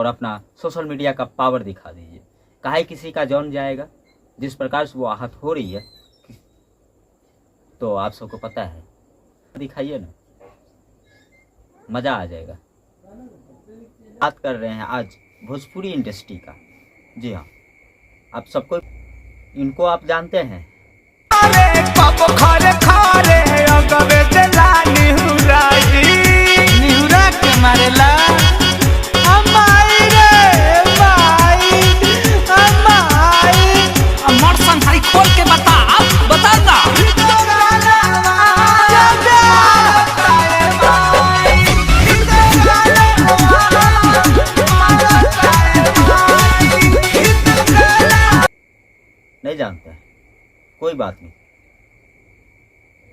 और अपना social media का पावर दिखा दीजिए। काहे किसी का जान जाएगा, जिस प्रकार से वो आहत हो रही है तो आप सबको पता है, दिखाइए ना, मज़ा आ जाएगा। बात कर रहे हैं आज भोजपुरी इंडस्ट्री का। जी हाँ, आप सबको इनको आप जानते हैं। खोल के बता ना। नहीं जानते हैं, कोई बात नहीं।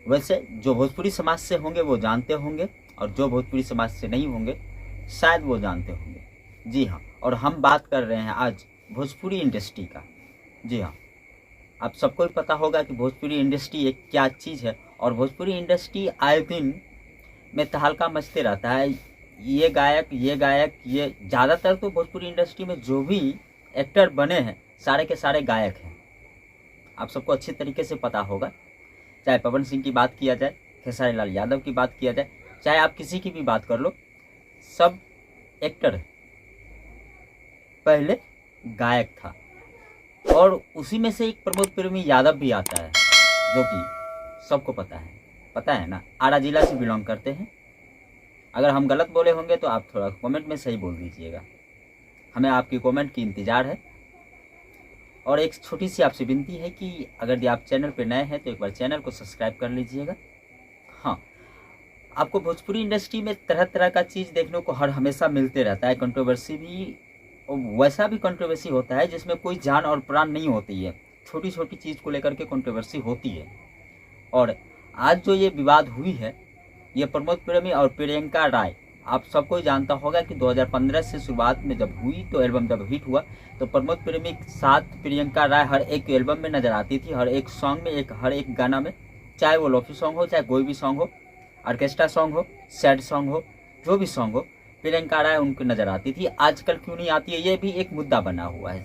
वैसे जो भोजपुरी समाज से होंगे वो जानते होंगे, और जो भोजपुरी समाज से नहीं होंगे शायद वो जानते होंगे। जी हाँ, और हम बात कर रहे हैं आज भोजपुरी इंडस्ट्री का। जी हाँ, आप सबको ही पता होगा कि भोजपुरी इंडस्ट्री एक क्या चीज़ है, और भोजपुरी इंडस्ट्री आए दिन में तहलका मचते रहता है। ये गायक ये ज़्यादातर तो भोजपुरी इंडस्ट्री में जो भी एक्टर बने हैं सारे के सारे गायक हैं। आप सबको अच्छी तरीके से पता होगा, चाहे पवन सिंह की बात किया जाए, खेसारी लाल यादव की बात किया जाए, चाहे आप किसी की भी बात कर लो, सब एक्टर है। पहले गायक था, और उसी में से एक प्रमोद प्रेमी यादव भी आता है, जो कि सबको पता है ना, आरा जिला से बिलोंग करते हैं। अगर हम गलत बोले होंगे तो आप थोड़ा कमेंट में सही बोल दीजिएगा, हमें आपकी कमेंट की इंतज़ार है। और एक छोटी सी आपसे विनती है कि अगर आप चैनल पर नए हैं तो एक बार चैनल को सब्सक्राइब कर लीजिएगा। हाँ, आपको भोजपुरी इंडस्ट्री में तरह तरह का चीज़ देखने को हर हमेशा मिलते रहता है। कंट्रोवर्सी भी, वैसा भी कंट्रोवर्सी होता है जिसमें कोई जान और प्राण नहीं होती है, छोटी छोटी चीज़ को लेकर के कंट्रोवर्सी होती है। और आज जो ये विवाद हुई है, ये प्रमोद प्रेमी और प्रियंका राय, आप सबको जानता होगा कि 2015 से शुरुआत में जब हुई तो एल्बम जब हिट हुआ तो प्रमोद प्रेमी के साथ प्रियंका राय हर एक एल्बम में नज़र आती थी, हर एक सॉन्ग में, हर एक गाना में, चाहे वो लोफी सॉन्ग हो, चाहे कोई भी सॉन्ग हो, ऑर्केस्ट्रा सॉन्ग हो, सैड सॉन्ग हो, जो भी सॉन्ग हो, प्रियंका राय उनको नजर आती थी। आजकल क्यों नहीं आती है, ये भी एक मुद्दा बना हुआ है।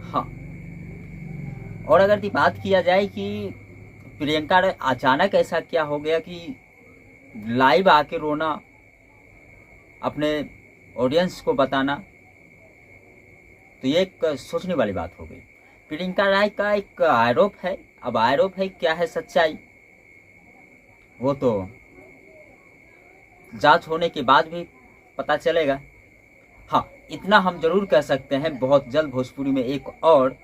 हाँ, और अगर बात किया जाए कि प्रियंका राय अचानक ऐसा क्या हो गया कि लाइव आके रोना, अपने ऑडियंस को बताना, तो ये एक सोचने वाली बात हो गई। प्रियंका राय का एक आरोप है, अब आरोप है क्या है सच्चाई वो तो जांच होने के बाद भी पता चलेगा। हाँ, इतना हम जरूर कह सकते हैं, बहुत जल्द भोजपुरी में एक और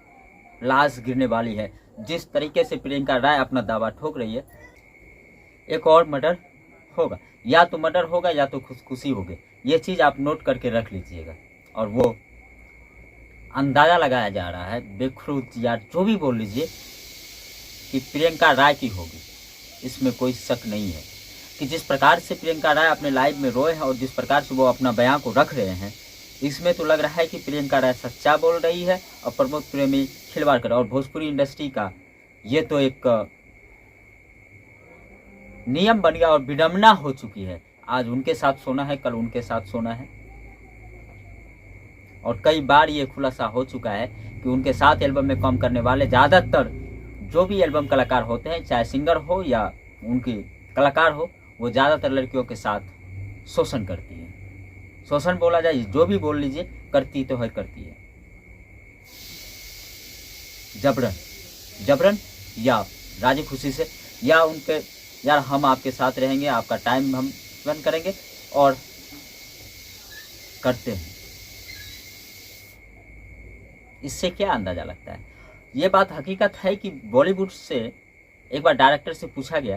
लाश गिरने वाली है। जिस तरीके से प्रियंका राय अपना दावा ठोक रही है, एक और मर्डर होगा, या तो मर्डर होगा या तो खुदकुशी होगी। ये चीज़ आप नोट करके रख लीजिएगा। और वो अंदाज़ा लगाया जा रहा है, बेखुद या जो भी बोल लीजिए, कि प्रियंका राय की होगी, इसमें कोई शक नहीं है। कि जिस प्रकार से प्रियंका राय अपने लाइव में रोए हैं और जिस प्रकार से वो अपना बयान को रख रहे हैं, इसमें तो लग रहा है कि प्रियंका राय सच्चा बोल रही है और प्रमोद प्रेमी खिलवाड़ कर। और भोजपुरी इंडस्ट्री का ये तो एक नियम बन गया और विडंबना हो चुकी है। आज उनके साथ सोना है, कल उनके साथ सोना है, और कई बार ये खुलासा हो चुका है कि उनके साथ एल्बम में काम करने वाले ज़्यादातर जो भी एल्बम कलाकार होते हैं, चाहे सिंगर हो या उनकी कलाकार हो, वो ज़्यादातर लड़कियों के साथ शोषण करती है। शोषण बोला जाए, जो भी बोल लीजिए, करती तो है, करती है। जबरन या राजी खुशी से, या उनके यार हम आपके साथ रहेंगे, आपका टाइम हम स्पेंड करेंगे, और करते हैं। इससे क्या अंदाज़ा लगता है? ये बात हकीकत है कि बॉलीवुड से एक बार डायरेक्टर से पूछा गया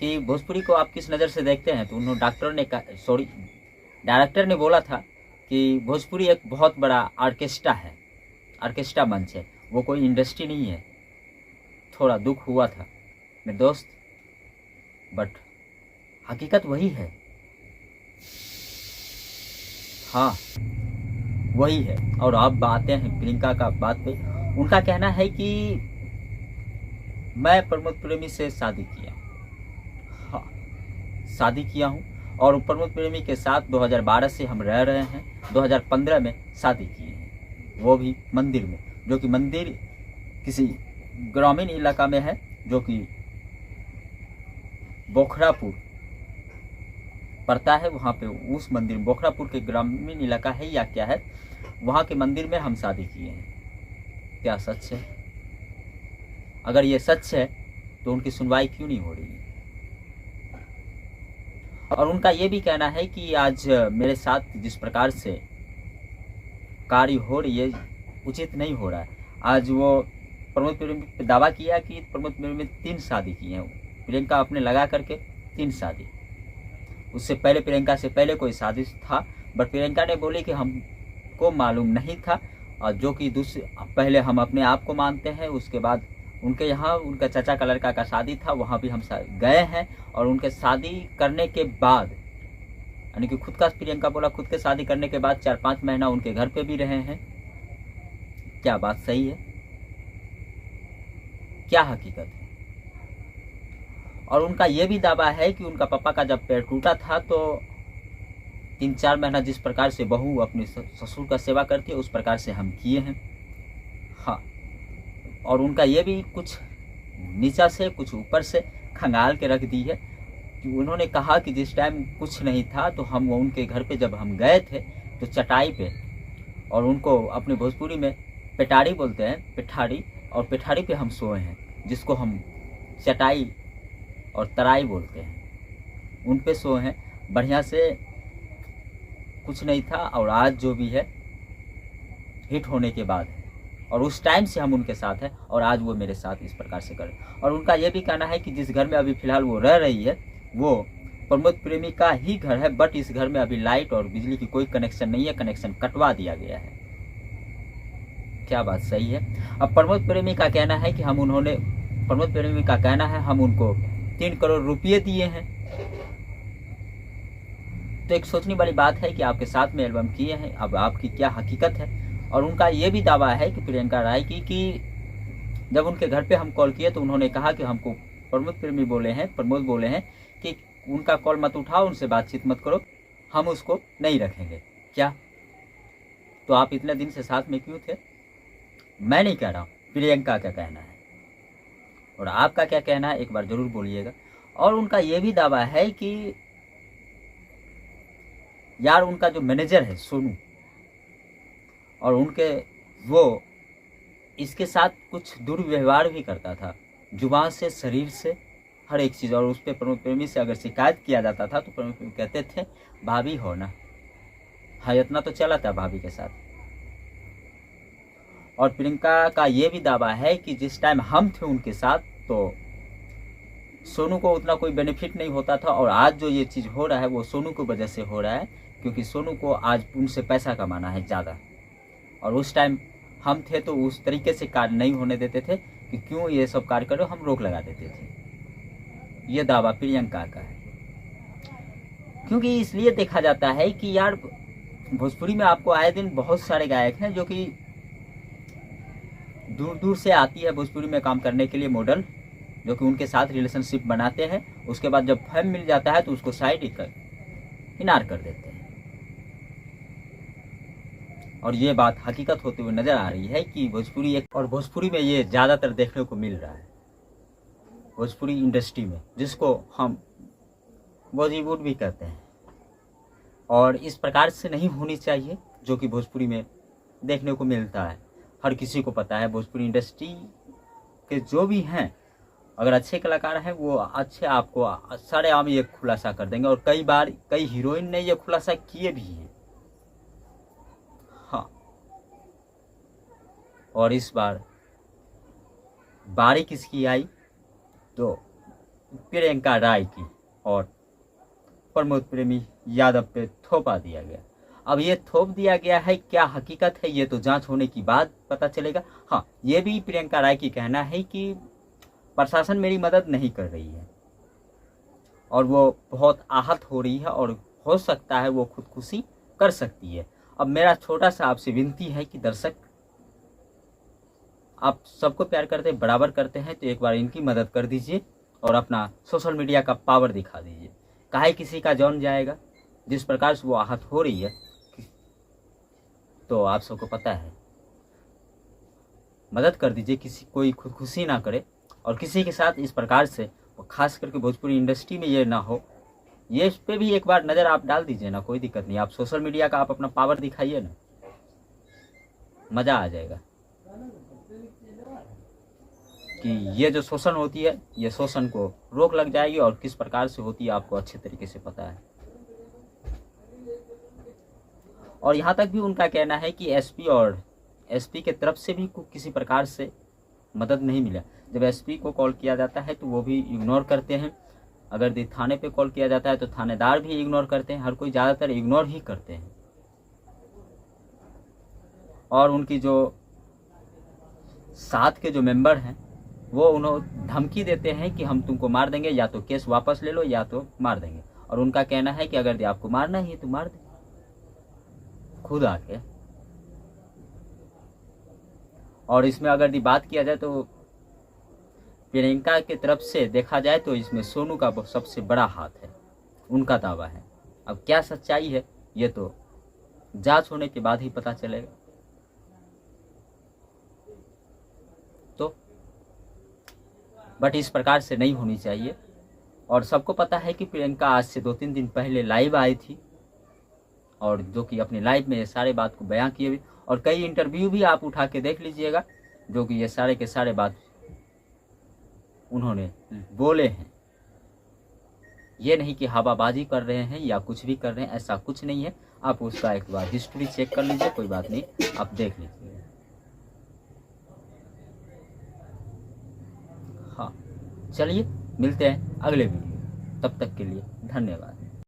कि भोजपुरी को आप किस नज़र से देखते हैं, तो उन्होंने डायरेक्टर ने बोला था कि भोजपुरी एक बहुत बड़ा ऑर्केस्ट्रा है, ऑर्केस्ट्रा मंच है, वो कोई इंडस्ट्री नहीं है। थोड़ा दुख हुआ था मेरे दोस्त, बट हकीकत वही है। हाँ, वही है। और अब आते हैं प्रियंका का बात पे। उनका कहना है कि मैं प्रमोद प्रेमी से शादी किया। हाँ, शादी किया हूँ, और प्रमोद प्रेमी के साथ 2012 से हम रह रहे हैं। 2015 में शादी किए हैं, वो भी मंदिर में, जो कि मंदिर किसी ग्रामीण इलाका में है, जो कि बोखरापुर पड़ता है। वहाँ पे उस मंदिर, बोखरापुर के ग्रामीण इलाका है या क्या है, वहाँ के मंदिर में हम शादी किए हैं। क्या सच है? अगर ये सच है तो उनकी सुनवाई क्यों नहीं हो रही है? और उनका ये भी कहना है कि आज मेरे साथ जिस प्रकार से कार्य हो रही है उचित नहीं हो रहा है। आज वो प्रमोद प्रेमी पे दावा किया कि प्रमोद प्रेमी 3 शादी की हैं, प्रियंका अपने लगा करके 3 शादी। उससे पहले प्रियंका से पहले कोई शादी था, बट प्रियंका ने बोली कि हमको मालूम नहीं था, और जो कि पहले हम अपने आप को मानते हैं। उसके बाद उनके यहाँ उनका चाचा का लड़का का शादी था, वहाँ भी हम गए हैं। और उनके शादी करने के बाद, यानी कि खुद का, प्रियंका बोला खुद के शादी करने के बाद 4-5 महीना उनके घर पे भी रहे हैं। क्या बात सही है? क्या हकीकत है? और उनका यह भी दावा है कि उनका पापा का जब पैर टूटा था तो 3-4 महीना जिस प्रकार से बहू अपने ससुर का सेवा करती है उस प्रकार से हम किए हैं। हाँ, और उनका ये भी कुछ नीचा से कुछ ऊपर से खंगाल के रख दी है कि उन्होंने कहा कि जिस टाइम कुछ नहीं था तो हम उनके घर पे जब हम गए थे तो चटाई पे, और उनको अपने भोजपुरी में पेटारी बोलते हैं, पेठारी, और पेठारी पे हम सोए हैं, जिसको हम चटाई और तराई बोलते हैं, उन पे सोए हैं। बढ़िया से कुछ नहीं था, और आज जो भी है हिट होने के बाद है, और उस टाइम से हम उनके साथ हैं, और आज वो मेरे साथ इस प्रकार से करें। और उनका ये भी कहना है कि जिस घर में अभी फ़िलहाल वो रह रही है वो प्रमोद प्रेमी का ही घर है, बट इस घर में अभी लाइट और बिजली की कोई कनेक्शन नहीं है, कनेक्शन कटवा दिया गया है। क्या बात सही है? अब प्रमोद प्रेमी का कहना है कि प्रमोद प्रेमी का कहना है हम उनको 3 करोड़ रुपये दिए हैं। तो एक सोचने वाली बात है कि आपके साथ में एल्बम किए हैं, अब आपकी क्या हकीकत है? और उनका ये भी दावा है कि प्रियंका राय की कि जब उनके घर पे हम कॉल किए तो उन्होंने कहा कि हमको प्रमोद बोले हैं कि उनका कॉल मत उठाओ, उनसे बातचीत मत करो, हम उसको नहीं रखेंगे। क्या? तो आप इतने दिन से साथ में क्यों थे? मैं नहीं कह रहा हूँ, प्रियंका का कहना है। और आपका क्या कहना है एक बार जरूर बोलिएगा। और उनका ये भी दावा है कि यार उनका जो मैनेजर है सोनू, और वो इसके साथ कुछ दुर्व्यवहार भी करता था, जुबान से, शरीर से, हर एक चीज़। और उस पर प्रमोद प्रेमी से अगर शिकायत किया जाता था तो प्रमोद प्रेमी कहते थे भाभी हो ना। हाँ, इतना तो चला था भाभी के साथ। और प्रियंका का ये भी दावा है कि जिस टाइम हम थे उनके साथ तो सोनू को उतना कोई बेनिफिट नहीं होता था, और आज जो ये चीज़ हो रहा है वो सोनू की वजह से हो रहा है, क्योंकि सोनू को आज उनसे पैसा कमाना है ज़्यादा। और उस टाइम हम थे तो उस तरीके से कार्य नहीं होने देते थे कि क्यों ये सब कार्य करो, हम रोक लगा देते थे। ये दावा प्रियंका का है। क्योंकि इसलिए देखा जाता है कि यार भोजपुरी में आपको आए दिन बहुत सारे गायक हैं जो कि दूर दूर से आती है भोजपुरी में काम करने के लिए मॉडल, जो कि उनके साथ रिलेशनशिप बनाते हैं, उसके बाद जब फेम मिल जाता है तो उसको साइड कर इनार कर देते हैं। और ये बात हकीकत होते हुए नजर आ रही है कि भोजपुरी में ये ज़्यादातर देखने को मिल रहा है, भोजपुरी इंडस्ट्री में, जिसको हम बॉलीवुड भी कहते हैं। और इस प्रकार से नहीं होनी चाहिए जो कि भोजपुरी में देखने को मिलता है। हर किसी को पता है भोजपुरी इंडस्ट्री के जो भी हैं, अगर अच्छे कलाकार हैं वो अच्छे आपको सारे आम ये खुलासा कर देंगे, और कई बार कई हीरोइन ने ये खुलासा किए भी हैं। हाँ, और इस बार बारी किसकी आई तो प्रियंका राय की, और प्रमोद प्रेमी यादव पे थोपा दिया गया। अब ये थोप दिया गया है, क्या हकीकत है ये तो जांच होने की बाद पता चलेगा। हाँ, ये भी प्रियंका राय की कहना है कि प्रशासन मेरी मदद नहीं कर रही है, और वो बहुत आहत हो रही है, और हो सकता है वो खुदकुशी कर सकती है। अब मेरा छोटा सा आपसे विनती है कि दर्शक, आप सबको प्यार करते हैं, बराबर करते हैं, तो एक बार इनकी मदद कर दीजिए और अपना सोशल मीडिया का पावर दिखा दीजिए। काहे किसी का जान जाएगा। जिस प्रकार से वो आहत हो रही है तो आप सबको पता है, मदद कर दीजिए, किसी कोई खुदकुशी ना करे और किसी के साथ इस प्रकार से, खास करके भोजपुरी इंडस्ट्री में ये ना हो। ये इस पे भी एक बार नज़र आप डाल दीजिए ना, कोई दिक्कत नहीं। आप सोशल मीडिया का आप अपना पावर दिखाइए ना, मज़ा आ जाएगा कि ये जो शोषण होती है, ये शोषण को रोक लग जाएगी और किस प्रकार से होती है आपको अच्छे तरीके से पता है। और यहाँ तक भी उनका कहना है कि एसपी के तरफ से भी किसी प्रकार से मदद नहीं मिला। जब एसपी को कॉल किया जाता है तो वो भी इग्नोर करते हैं, अगर थाने पे कॉल किया जाता है तो थानेदार भी इग्नोर करते हैं, हर कोई ज़्यादातर इग्नोर ही करते हैं। और उनकी जो साथ के जो मेंबर हैं वो उन्हें धमकी देते हैं कि हम तुमको मार देंगे, या तो केस वापस ले लो या तो मार देंगे। और उनका कहना है कि अगर आपको मारना ही है तो मार दे खुद आके। और इसमें अगर बात किया जाए तो प्रियंका की तरफ से देखा जाए तो इसमें सोनू का सबसे बड़ा हाथ है, उनका दावा है। अब क्या सच्चाई है ये तो जांच होने के बाद ही पता चलेगा। तो बट इस प्रकार से नहीं होनी चाहिए। और सबको पता है कि प्रियंका आज से 2-3 दिन पहले लाइव आई थी और जो कि अपनी लाइव में ये सारे बात को बयां किए भी, और कई इंटरव्यू भी आप उठा के देख लीजिएगा जो कि ये सारे के सारे बात उन्होंने बोले हैं। ये नहीं कि हवाबाजी कर रहे हैं या कुछ भी कर रहे हैं, ऐसा कुछ नहीं है। आप उसका एक बार हिस्ट्री चेक कर लीजिए, कोई बात नहीं, आप देख लीजिए। हाँ चलिए मिलते हैं अगले वीडियो, तब तक के लिए धन्यवाद।